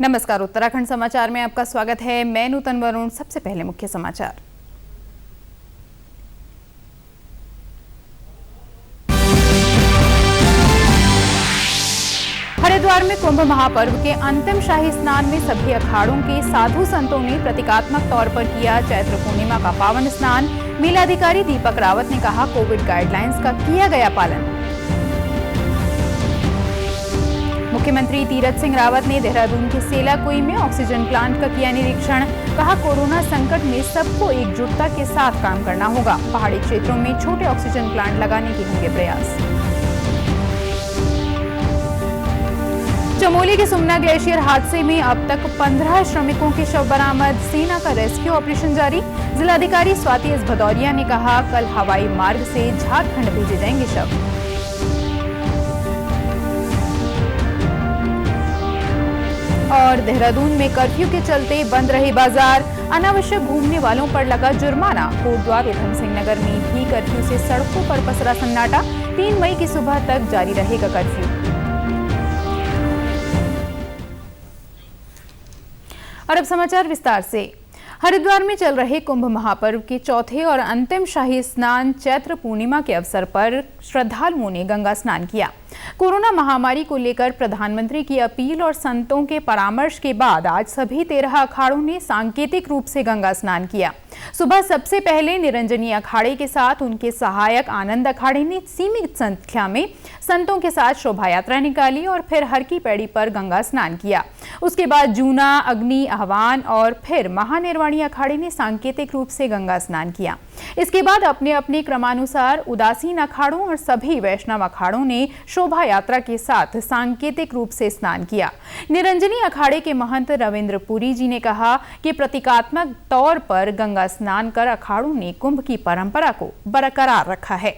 नमस्कार, उत्तराखंड समाचार में आपका स्वागत है। मैं नूतन वरुण। सबसे पहले मुख्य समाचार। हरिद्वार में कुंभ महापर्व के अंतिम शाही स्नान में सभी अखाड़ों के साधु संतों ने प्रतीकात्मक तौर पर किया चैत्र पूर्णिमा का पावन स्नान। मेलाधिकारी दीपक रावत ने कहा, कोविड गाइडलाइंस का किया गया पालन। मुख्यमंत्री तीरथ सिंह रावत ने देहरादून के सेलाकुई में ऑक्सीजन प्लांट का किया निरीक्षण। कहा, कोरोना संकट में सबको एकजुटता के साथ काम करना होगा। पहाड़ी क्षेत्रों में छोटे ऑक्सीजन प्लांट लगाने के होंगे प्रयास। चमोली के सुमना ग्लेशियर हादसे में अब तक 15 श्रमिकों के शव बरामद। सेना का रेस्क्यू ऑपरेशन जारी। जिलाधिकारी स्वाति एस भदौरिया ने कहा, कल हवाई मार्ग से झारखंड भेजे जाएंगे शव। और देहरादून में कर्फ्यू के चलते बंद रहे बाजार। अनावश्यक घूमने वालों पर लगा जुर्माना। कोटद्वार उधम सिंह नगर में भी कर्फ्यू से सड़कों पर पसरा सन्नाटा। 3 मई की सुबह तक जारी रहेगा कर्फ्यू। और अब समाचार विस्तार से। हरिद्वार में चल रहे कुंभ महापर्व के चौथे और अंतिम शाही स्नान चैत्र पूर्णिमा के अवसर पर श्रद्धालुओं ने गंगा स्नान किया। कोरोना महामारी को लेकर प्रधानमंत्री की अपील और संतों के परामर्श के बाद आज सभी 13 अखाड़ों ने सांकेतिक रूप से गंगा स्नान किया। सुबह सबसे पहले निरंजनी अखाड़े के साथ उनके सहायक आनंद अखाड़े ने सीमित संख्या में संतों के साथ शोभा यात्रा निकाली और फिर हर की पैड़ी पर गंगा स्नान किया। उसके बाद जूना, अग्नि, आह्वान और फिर महानिर्वाणी अखाड़े ने सांकेतिक रूप से गंगा स्नान किया। इसके बाद अपने अपने क्रमानुसार उदासीन अखाड़ों और सभी वैष्णव अखाड़ों ने शोभा यात्रा के साथ सांकेतिक रूप से स्नान किया। निरंजनी अखाड़े के महंत रविंद्र पुरी जी ने कहा कि प्रतीकात्मक तौर पर गंगा स्नान कर अखाड़ों ने कुंभ की परंपरा को बरकरार रखा है।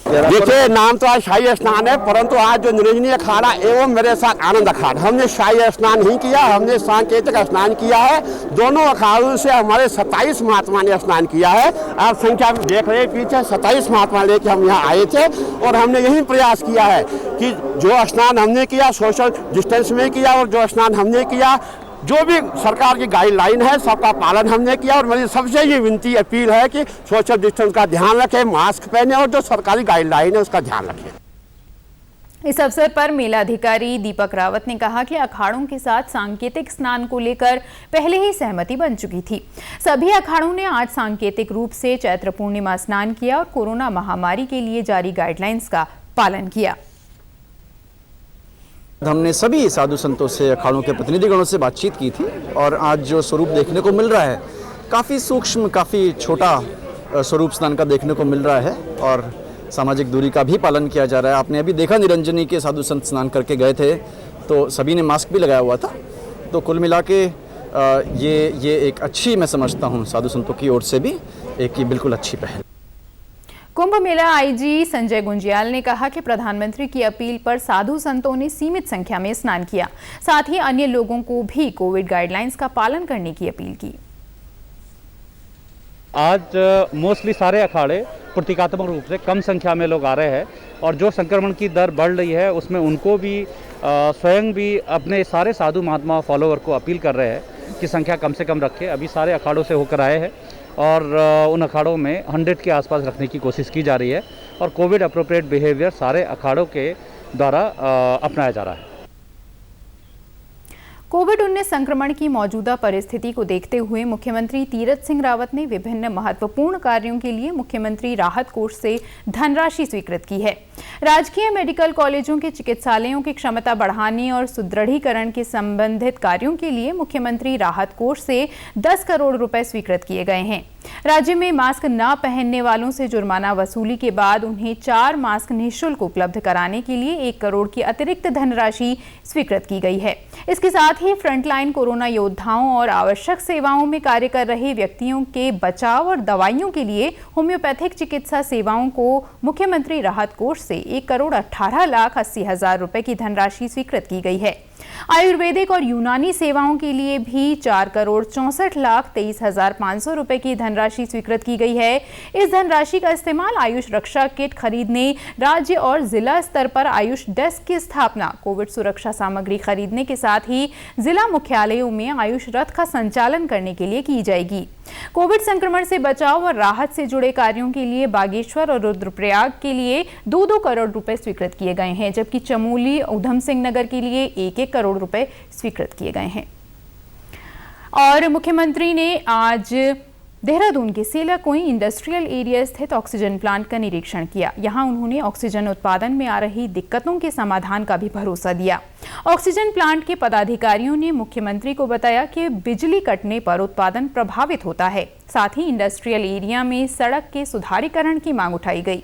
देखिए, नाम तो आज शाही स्नान है, परंतु आज जो निरंजनी अखाड़ा एवं मेरे साथ आनंद अखाड़ा, हमने शाही स्नान नहीं किया, हमने सांकेतिक स्नान किया है। दोनों अखाड़ों से हमारे 27 महात्मा ने स्नान किया है। आप संख्या में देख रहे हैं, पीछे 27 महात्मा लेके हम यहाँ आए थे और हमने यही प्रयास किया है कि जो स्नान हमने किया सोशल डिस्टेंस में किया और जो स्नान हमने किया जो भी सरकार की गाइडलाइन है सबका पालन हमने किया। और मेरी सबसे ये विनती अपील है कि सोशल डिस्टेंस का ध्यान रखें, मास्क पहने और जो सरकारी गाइडलाइन है उसका ध्यान रखें। इस अवसर पर मेलाधिकारी दीपक रावत ने कहा कि अखाड़ों के साथ सांकेतिक स्नान को लेकर पहले ही सहमति बन चुकी थी। सभी अखाड़ों ने आज सांकेतिक रूप से चैत्र पूर्णिमा स्नान किया और कोरोना महामारी के लिए जारी गाइडलाइंस का पालन किया। हमने सभी साधु संतों से, अखाड़ों के प्रतिनिधिगणों से बातचीत की थी और आज जो स्वरूप देखने को मिल रहा है काफ़ी सूक्ष्म, काफ़ी छोटा स्वरूप स्नान का देखने को मिल रहा है और सामाजिक दूरी का भी पालन किया जा रहा है। आपने अभी देखा निरंजनी के साधु संत स्नान करके गए थे तो सभी ने मास्क भी लगाया हुआ था। तो कुल मिला के ये एक अच्छी, मैं समझता हूँ साधु संतों की ओर से भी एक बिल्कुल अच्छी पहल। कुंभ मेला आईजी संजय गुंजियाल ने कहा कि प्रधानमंत्री की अपील पर साधु संतों ने सीमित संख्या में स्नान किया। साथ ही अन्य लोगों को भी कोविड गाइडलाइंस का पालन करने की अपील की। आज मोस्टली सारे अखाड़े प्रतीकात्मक रूप से कम संख्या में लोग आ रहे हैं और जो संक्रमण की दर बढ़ रही है उसमें उनको भी स्वयं भी अपने सारे साधु महात्मा फॉलोवर को अपील कर रहे हैं कि संख्या कम से कम रखें। अभी सारे अखाड़ों से होकर आए हैं और उन अखाड़ों में 100 के आसपास रखने की कोशिश की जा रही है और कोविड अप्रोप्रिएट बिहेवियर सारे अखाड़ों के द्वारा अपनाया जा रहा है। कोविड-19 संक्रमण की मौजूदा परिस्थिति को देखते हुए मुख्यमंत्री तीरथ सिंह रावत ने विभिन्न महत्वपूर्ण कार्यों के लिए मुख्यमंत्री राहत कोष से धनराशि स्वीकृत की है। राजकीय मेडिकल कॉलेजों के चिकित्सालयों की क्षमता बढ़ाने और सुदृढ़ीकरण के संबंधित कार्यों के लिए मुख्यमंत्री राहत कोष से 10 करोड़ रुपए स्वीकृत किए गए हैं। राज्य में मास्क न पहनने वालों से जुर्माना वसूली के बाद उन्हें 4 मास्क निःशुल्क उपलब्ध कराने के लिए 1 करोड़ की अतिरिक्त धनराशि स्वीकृत की गई है। इसके साथ ही फ्रंटलाइन कोरोना योद्धाओं और आवश्यक सेवाओं में कार्य कर रहे व्यक्तियों के बचाव और दवाइयों के लिए होम्योपैथिक चिकित्सा सेवाओं को मुख्यमंत्री राहत कोष से 1 करोड़ 18 लाख 80 हजार रुपए की धनराशि स्वीकृत की गई है। आयुर्वेदिक और यूनानी सेवाओं के लिए भी 4,64,23,500 रुपए की धनराशि स्वीकृत की गई है। इस धनराशि का इस्तेमाल आयुष रक्षा किट खरीदने, राज्य और जिला स्तर पर आयुष डेस्क की स्थापना, कोविड सुरक्षा सामग्री खरीदने के साथ ही जिला मुख्यालयों में आयुष रथ का संचालन करने के लिए की जाएगी। कोविड संक्रमण से बचाव और राहत से जुड़े कार्यों के लिए बागेश्वर और रुद्रप्रयाग के लिए 2-2 करोड़ रुपए स्वीकृत किए गए हैं, जबकि चमोली, ऊधम सिंह नगर के लिए 1-1 करोड़ रुपए स्वीकृत किए गए हैं। और मुख्यमंत्री ने आज देहरादून के सेलाकुई इंडस्ट्रियल एरिया स्थित ऑक्सीजन प्लांट का निरीक्षण किया। यहां उन्होंने ऑक्सीजन उत्पादन में आ रही दिक्कतों के समाधान का भी भरोसा दिया। ऑक्सीजन प्लांट के पदाधिकारियों ने मुख्यमंत्री को बताया कि बिजली कटने पर उत्पादन प्रभावित होता है। साथ ही इंडस्ट्रियल एरिया में सड़क के सुधारीकरण की मांग उठाई गई।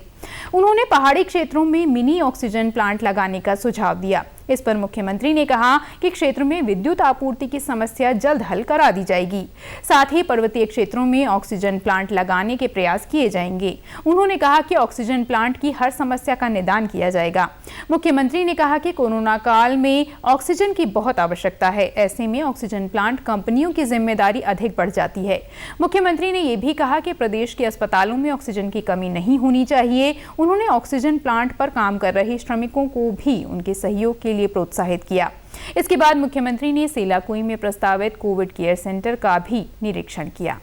उन्होंने पहाड़ी क्षेत्रों में मिनी ऑक्सीजन प्लांट लगाने का सुझाव दिया। इस पर मुख्यमंत्री ने कहा कि क्षेत्र में विद्युत आपूर्ति की समस्या जल्द हल करा दी जाएगी। साथ ही पर्वतीय क्षेत्रों में ऑक्सीजन प्लांट लगाने के प्रयास किए जाएंगे। उन्होंने कहा कि ऑक्सीजन प्लांट की हर समस्या का निदान किया जाएगा। मुख्यमंत्री ने कहा कि कोरोना काल में ऑक्सीजन की बहुत आवश्यकता है। ऐसे में ऑक्सीजन प्लांट कंपनियों की जिम्मेदारी अधिक बढ़ जाती है। मुख्यमंत्री ने यह भी कहा कि प्रदेश के अस्पतालों में ऑक्सीजन की कमी नहीं होनी चाहिए। उन्होंने ऑक्सीजन प्लांट पर काम कर रहे श्रमिकों को भी उनके सहयोग के लिए प्रोत्साहित किया। इसके बाद मुख्यमंत्री ने सेलाकुई में प्रस्तावित कोविड केयर सेंटर का भी निरीक्षण किया।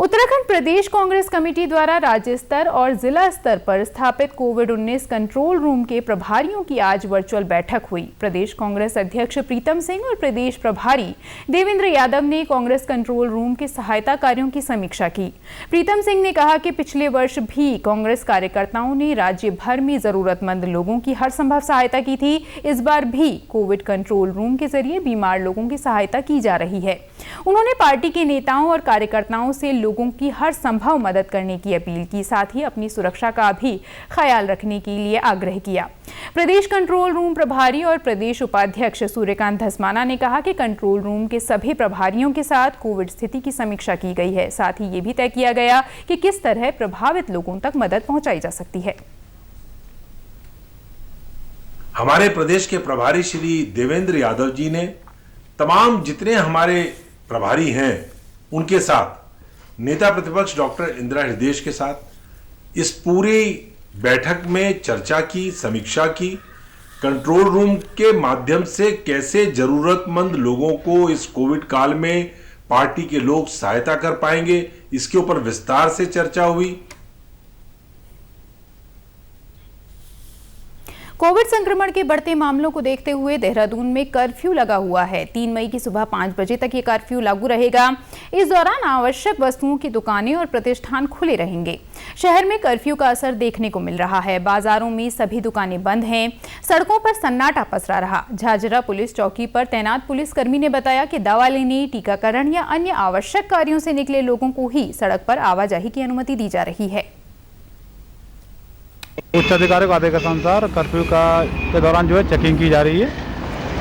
उत्तराखंड प्रदेश कांग्रेस कमेटी द्वारा राज्य स्तर और जिला स्तर पर स्थापित कोविड-19 कंट्रोल रूम के प्रभारियों की आज वर्चुअल बैठक हुई। प्रदेश कांग्रेस अध्यक्ष प्रीतम सिंह और प्रदेश प्रभारी देवेंद्र यादव ने कांग्रेस कंट्रोल रूम के सहायता कार्यों की समीक्षा की। प्रीतम सिंह ने कहा कि पिछले वर्ष भी कांग्रेस कार्यकर्ताओं ने राज्य भर में जरूरतमंद लोगों की हर संभव सहायता की थी। इस बार भी कोविड कंट्रोल रूम के जरिए बीमार लोगों की सहायता की जा रही है। उन्होंने पार्टी के नेताओं और कार्यकर्ताओं से लोगों की हर संभव मदद करने की अपील की। साथ ही अपनी सुरक्षा का भी ख्याल रखने के लिए आग्रह किया। प्रदेश कंट्रोल रूम प्रभारी और प्रदेश उपाध्यक्ष सूर्यकांत धस्माना ने कहा कि कंट्रोल रूम के सभी प्रभारियों के साथ कोविड स्थिति की समीक्षा की गई है। साथ ही ये भी तय किया गया कि किस तरह प्रभावित लोगों तक मदद पहुंचाई जा सकती है। हमारे प्रदेश के प्रभारी श्री देवेंद्र यादव जी ने तमाम जितने हमारे प्रभारी हैं उनके साथ, नेता प्रतिपक्ष डॉक्टर इंदिरा हृदयेश के साथ इस पूरी बैठक में चर्चा की, समीक्षा की। कंट्रोल रूम के माध्यम से कैसे जरूरतमंद लोगों को इस कोविड काल में पार्टी के लोग सहायता कर पाएंगे, इसके ऊपर विस्तार से चर्चा हुई। कोविड संक्रमण के बढ़ते मामलों को देखते हुए देहरादून में कर्फ्यू लगा हुआ है। 3 मई की सुबह 5 बजे तक ये कर्फ्यू लागू रहेगा। इस दौरान आवश्यक वस्तुओं की दुकानें और प्रतिष्ठान खुले रहेंगे। शहर में कर्फ्यू का असर देखने को मिल रहा है। बाजारों में सभी दुकानें बंद हैं। सड़कों पर सन्नाटा पसरा रहा। झाझरा पुलिस चौकी पर तैनात पुलिसकर्मी ने बताया कि दवा लेने, टीकाकरण या अन्य आवश्यक कार्यों से निकले लोगों को ही सड़क पर आवाजाही की अनुमति दी जा रही है। उच्च अधिकारियों के आदेश के अनुसार कर्फ्यू के दौरान जो है चेकिंग की जा रही है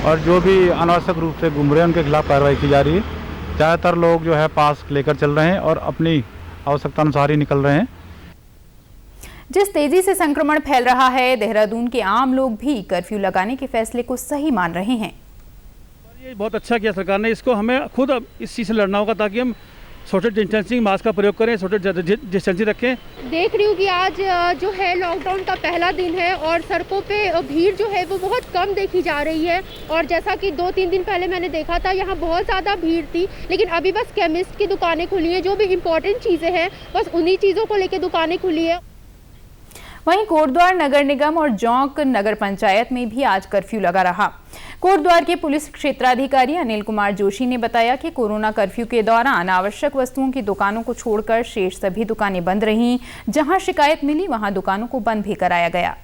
और जो भी अनावश्यक रूप से घूम रहे हैं उनके खिलाफ कार्रवाई की जा रही है। ज़्यादातर लोग जो है पास लेकर चल रहे हैं और अपनी आवश्यकता अनुसार ही निकल रहे हैं। जिस तेजी से संक्रमण फैल रहा है, देहरादून के आम लोग भी कर्फ्यू लगाने के फैसले को सही मान रहे हैं। ये बहुत अच्छा किया सरकार ने। इसको हमें खुद अब इस चीज़ से लड़ना होगा ताकि हम सोशल डिस्टेंसिंग, मास्क का प्रयोग करें, सोशल डिस्टेंसिंग रखें। देख रही हूँ कि आज जो है लॉकडाउन का पहला दिन है और सड़कों पे भीड़ जो है वो बहुत कम देखी जा रही है। और जैसा कि 2-3 दिन पहले मैंने देखा था, यहाँ बहुत ज़्यादा भीड़ थी, लेकिन अभी बस केमिस्ट की दुकानें खुली हैं। जो भी इम्पोर्टेंट चीज़ें हैं बस उन्हीं चीज़ों को लेकर दुकानें खुली है। वहीं कोटद्वार नगर निगम और जौंक नगर पंचायत में भी आज कर्फ्यू लगा रहा। कोटद्वार के पुलिस क्षेत्राधिकारी अनिल कुमार जोशी ने बताया कि कोरोना कर्फ्यू के दौरान आवश्यक वस्तुओं की दुकानों को छोड़कर शेष सभी दुकानें बंद रहीं। जहां शिकायत मिली वहां दुकानों को बंद भी कराया गया।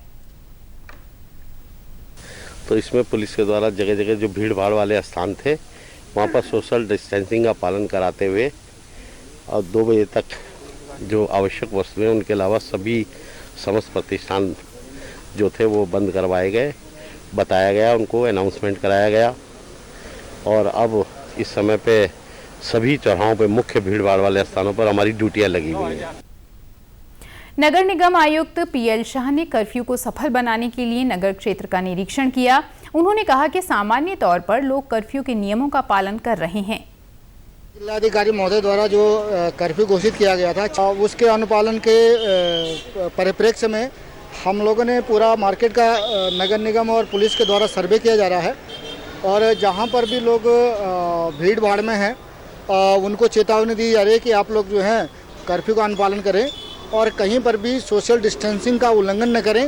तो इसमें पुलिस के द्वारा जगह जगह जो भीड़ भाड़ वाले स्थान थे वहां पर सोशल डिस्टेंसिंग का पालन कराते हुए और 2 बजे तक जो आवश्यक वस्तुएं उनके अलावा सभी समस्त प्रतिष्ठान जो थे वो बंद करवाए गए। बताया गया, उनको अनाउंसमेंट कराया गया और अब इस समय पे सभी चौराहों पे मुख्य भीड़ भाड़ वाले स्थानों पर हमारी ड्यूटियां लगी हुई हैं। नगर निगम आयुक्त पीएल शाह ने कर्फ्यू को सफल बनाने के लिए नगर क्षेत्र का निरीक्षण किया। उन्होंने कहा कि सामान्य तौर पर लोग कर्फ्यू के नियमों का पालन कर रहे हैं। जिलाधिकारी महोदय द्वारा जो कर्फ्यू घोषित किया गया था उसके अनुपालन के परिप्रेक्ष्य में हम लोगों ने पूरा मार्केट का नगर निगम और पुलिस के द्वारा सर्वे किया जा रहा है और जहां पर भी लोग भीड़ भाड़ में हैं उनको चेतावनी दी जा रही है कि आप लोग जो हैं कर्फ्यू का अनुपालन करें और कहीं पर भी सोशल डिस्टेंसिंग का उल्लंघन न करें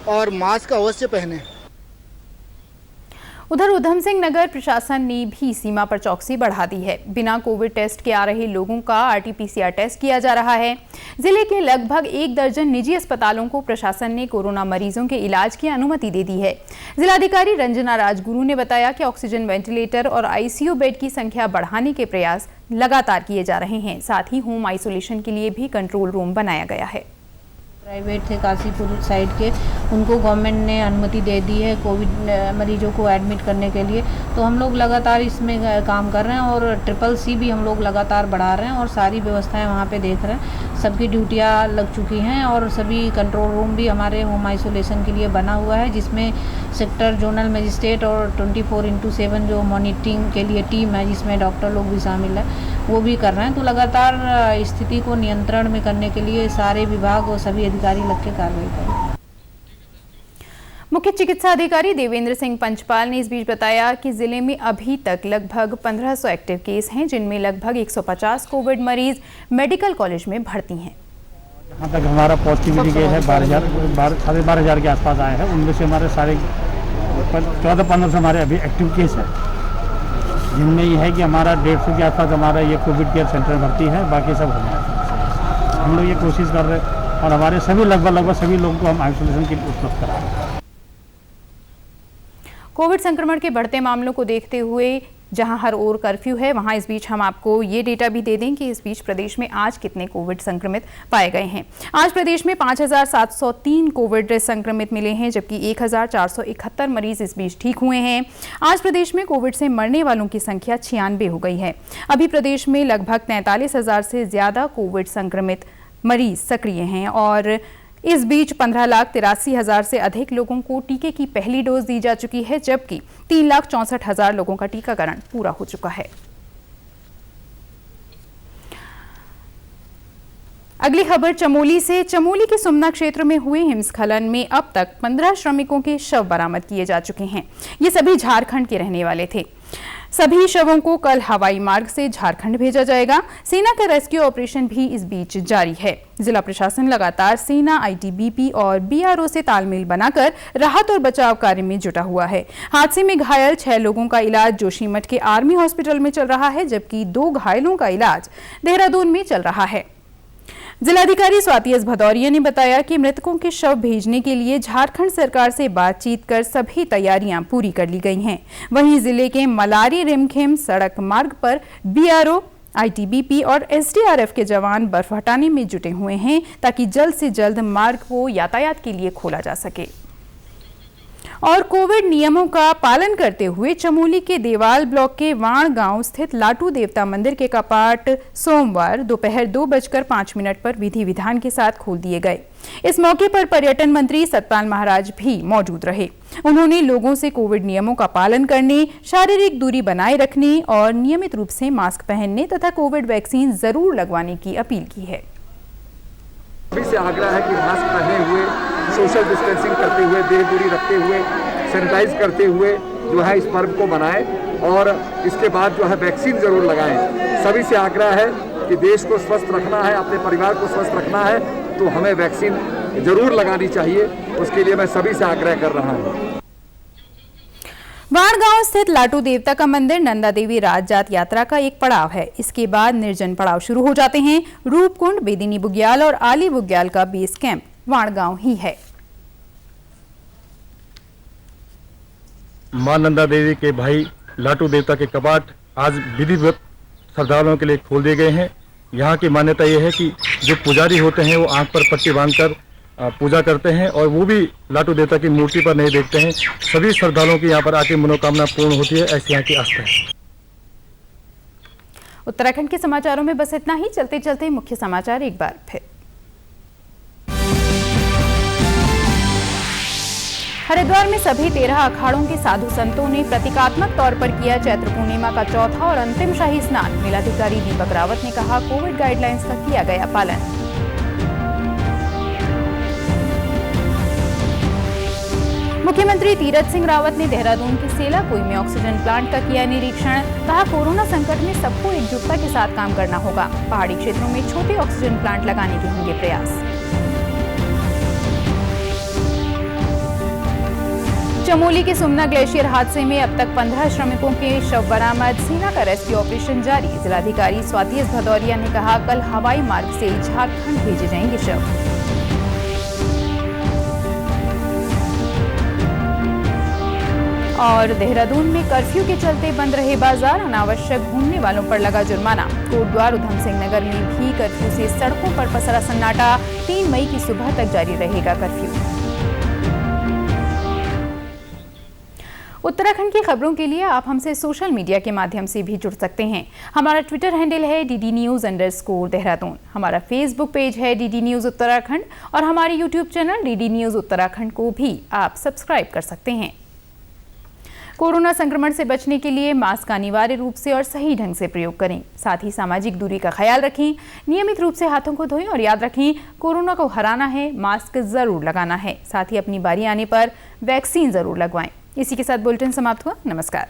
और मास्क अवश्य पहनें। उधर उधम सिंह नगर प्रशासन ने भी सीमा पर चौकसी बढ़ा दी है। बिना कोविड टेस्ट के आ रहे लोगों का RT-PCR टेस्ट किया जा रहा है। जिले के लगभग 1 दर्जन निजी अस्पतालों को प्रशासन ने कोरोना मरीजों के इलाज की अनुमति दे दी है। जिलाधिकारी रंजना राजगुरु ने बताया कि ऑक्सीजन वेंटिलेटर और ICU बेड की संख्या बढ़ाने के प्रयास लगातार किए जा रहे हैं। साथ ही होम आइसोलेशन के लिए भी कंट्रोल रूम बनाया गया है। प्राइवेट थे काशीपुर साइड के, उनको गवर्नमेंट ने अनुमति दे दी है कोविड मरीजों को एडमिट करने के लिए। तो हम लोग लगातार इसमें काम कर रहे हैं और CCC भी हम लोग लगातार बढ़ा रहे हैं और सारी व्यवस्थाएं वहां पे देख रहे हैं। सबकी ड्यूटियां लग चुकी हैं और सभी कंट्रोल रूम भी हमारे होम आइसोलेशन के लिए बना हुआ है, जिसमें सेक्टर जोनल मजिस्ट्रेट और 24/7 जो मॉनिटरिंग के लिए टीम है जिसमें डॉक्टर लोग भी शामिल है वो भी कर रहे हैं। तो लगातार स्थिति को नियंत्रण में करने के लिए सारे विभाग और सभी अधिकारी लग के कार्रवाई कर रहे हैं। मुख्य चिकित्सा अधिकारी देवेंद्र सिंह पंचपाल ने इस बीच बताया कि जिले में अभी तक लगभग 1500 एक्टिव केस हैं, जिनमें लगभग 150 कोविड मरीज मेडिकल कॉलेज में भर्ती हैं। यहाँ तक हमारा पॉजिटिविटी केस है 12,000 के आसपास आए हैं। उनमें से हमारे सारे 14-15 हमारे अभी एक्टिव केस है, जिनमें ये है कि हमारा 150 के आसपास हमारा ये कोविड केयर सेंटर भर्ती है। बाकी सब हम लोग ये कोशिश कर रहे हैं और हमारे सभी लगभग सभी लोगों को हम आइसोलेशन के लिए उपलब्ध करा रहे हैं। कोविड संक्रमण के बढ़ते मामलों को देखते हुए जहां हर ओर कर्फ्यू है, वहां इस बीच हम आपको ये डेटा भी दे दें कि इस बीच प्रदेश में आज कितने कोविड संक्रमित पाए गए हैं। आज प्रदेश में 5,703 कोविड संक्रमित मिले हैं, जबकि 1,471 मरीज इस बीच ठीक हुए हैं। आज प्रदेश में कोविड से मरने वालों की संख्या 96 हो गई है। अभी प्रदेश में लगभग 43,000 से ज्यादा कोविड संक्रमित मरीज सक्रिय हैं और इस बीच 15,83,000 से अधिक लोगों को टीके की पहली डोज दी जा चुकी है, जबकि 3,64,000 लोगों का टीकाकरण पूरा हो चुका है। अगली खबर चमोली से। चमोली के सुमना क्षेत्र में हुए हिमस्खलन में अब तक 15 श्रमिकों के शव बरामद किए जा चुके हैं। ये सभी झारखंड के रहने वाले थे। सभी शवों को कल हवाई मार्ग से झारखंड भेजा जाएगा। सेना का रेस्क्यू ऑपरेशन भी इस बीच जारी है। जिला प्रशासन लगातार सेना, ITBP और BRO से तालमेल बनाकर राहत और बचाव कार्य में जुटा हुआ है। हादसे में घायल 6 लोगों का इलाज जोशीमठ के आर्मी हॉस्पिटल में चल रहा है, जबकि 2 घायलों का इलाज देहरादून में चल रहा है। जिलाधिकारी स्वाति एस भदौरिया ने बताया कि मृतकों के शव भेजने के लिए झारखंड सरकार से बातचीत कर सभी तैयारियां पूरी कर ली गई हैं। वहीं जिले के मलारी रिमखेम सड़क मार्ग पर BRO, ITBP और SDRF के जवान बर्फ हटाने में जुटे हुए हैं, ताकि जल्द से जल्द मार्ग को यातायात के लिए खोला जा सके। और कोविड नियमों का पालन करते हुए चमोली के देवाल ब्लॉक के वाण गांव स्थित लाटू देवता मंदिर के कपाट सोमवार दोपहर 2:05 पर विधि विधान के साथ खोल दिए गए। इस मौके पर पर्यटन मंत्री सतपाल महाराज भी मौजूद रहे। उन्होंने लोगों से कोविड नियमों का पालन करने, शारीरिक दूरी बनाए रखने और नियमित रूप से मास्क पहनने तथा कोविड वैक्सीन जरूर लगवाने की अपील की है। सभी से आग्रह है कि मास्क पहने हुए, सोशल डिस्टेंसिंग करते हुए, देह दूरी रखते हुए, सैनिटाइज करते हुए जो है इस पर्व को बनाएं और इसके बाद जो है वैक्सीन जरूर लगाएं। सभी से आग्रह है कि देश को स्वस्थ रखना है, अपने परिवार को स्वस्थ रखना है, तो हमें वैक्सीन जरूर लगानी चाहिए। उसके लिए मैं सभी से आग्रह कर रहा हूँ। वाणगांव स्थित लाटू देवता का मंदिर नंदा देवी राजजात यात्रा का एक पड़ाव है। इसके बाद निर्जन पड़ाव शुरू हो जाते हैं। रूपकुंड, बेदिनी बुग्याल और आली बुग्याल का बेस कैंप वाणगांव ही है। मां नंदा देवी के भाई लाटू देवता के कपाट आज विधिवत श्रद्धालुओं के लिए खोल दिए गए हैं। यहाँ की मान्यता यह है कि जो पुजारी होते हैं वो आंख पर पट्टी बांधकर पूजा करते हैं और वो भी लाटू देवता की मूर्ति पर नहीं देखते हैं। सभी श्रद्धालुओं की यहाँ पर आके मनोकामना पूर्ण होती है, ऐसी यहाँ की आस्था है। उत्तराखंड के समाचारों में बस इतना ही। चलते चलते मुख्य समाचार एक बार फिर। हरिद्वार में सभी 13 अखाड़ों के साधु संतों ने प्रतीकात्मक तौर पर किया चैत्र पूर्णिमा का चौथा और अंतिम शाही स्नान। मेलाधिकारी दीपक रावत ने कहा, कोविड गाइडलाइंस का किया गया पालन। मुख्यमंत्री तीरथ सिंह रावत ने देहरादून के सेलाकुई में ऑक्सीजन प्लांट का किया निरीक्षण। कहा, कोरोना संकट में सबको एकजुटता के साथ काम करना होगा। पहाड़ी क्षेत्रों में छोटे ऑक्सीजन प्लांट लगाने के होंगे प्रयास। चमोली के सुमना ग्लेशियर हादसे में अब तक 15 श्रमिकों के शव बरामद। सेना का रेस्क्यू ऑपरेशन जारी। जिलाधिकारी स्वाति एस भदौरिया ने कहा, कल हवाई मार्ग से झारखंड भेजे जाएंगे शव। और देहरादून में कर्फ्यू के चलते बंद रहे बाजार। अनावश्यक घूमने वालों पर लगा जुर्माना। कोटद्वार उधम सिंह नगर में भी कर्फ्यू से सड़कों पर पसरा सन्नाटा। 3 मई की सुबह तक जारी रहेगा कर्फ्यू। उत्तराखंड की खबरों के लिए आप हमसे सोशल मीडिया के माध्यम से भी जुड़ सकते हैं। हमारा ट्विटर हैंडल है DD News_देहरादून। हमारा फेसबुक पेज है DD News उत्तराखंड और हमारे YouTube channel DD News Uttarakhand को भी आप सब्सक्राइब कर सकते हैं। कोरोना संक्रमण से बचने के लिए मास्क अनिवार्य रूप से और सही ढंग से प्रयोग करें। साथ ही सामाजिक दूरी का ख्याल रखें। नियमित रूप से हाथों को धोएं और याद रखें, कोरोना को हराना है, मास्क जरूर लगाना है। साथ ही अपनी बारी आने पर वैक्सीन जरूर लगवाएं। इसी के साथ बुलेटिन समाप्त हुआ। नमस्कार।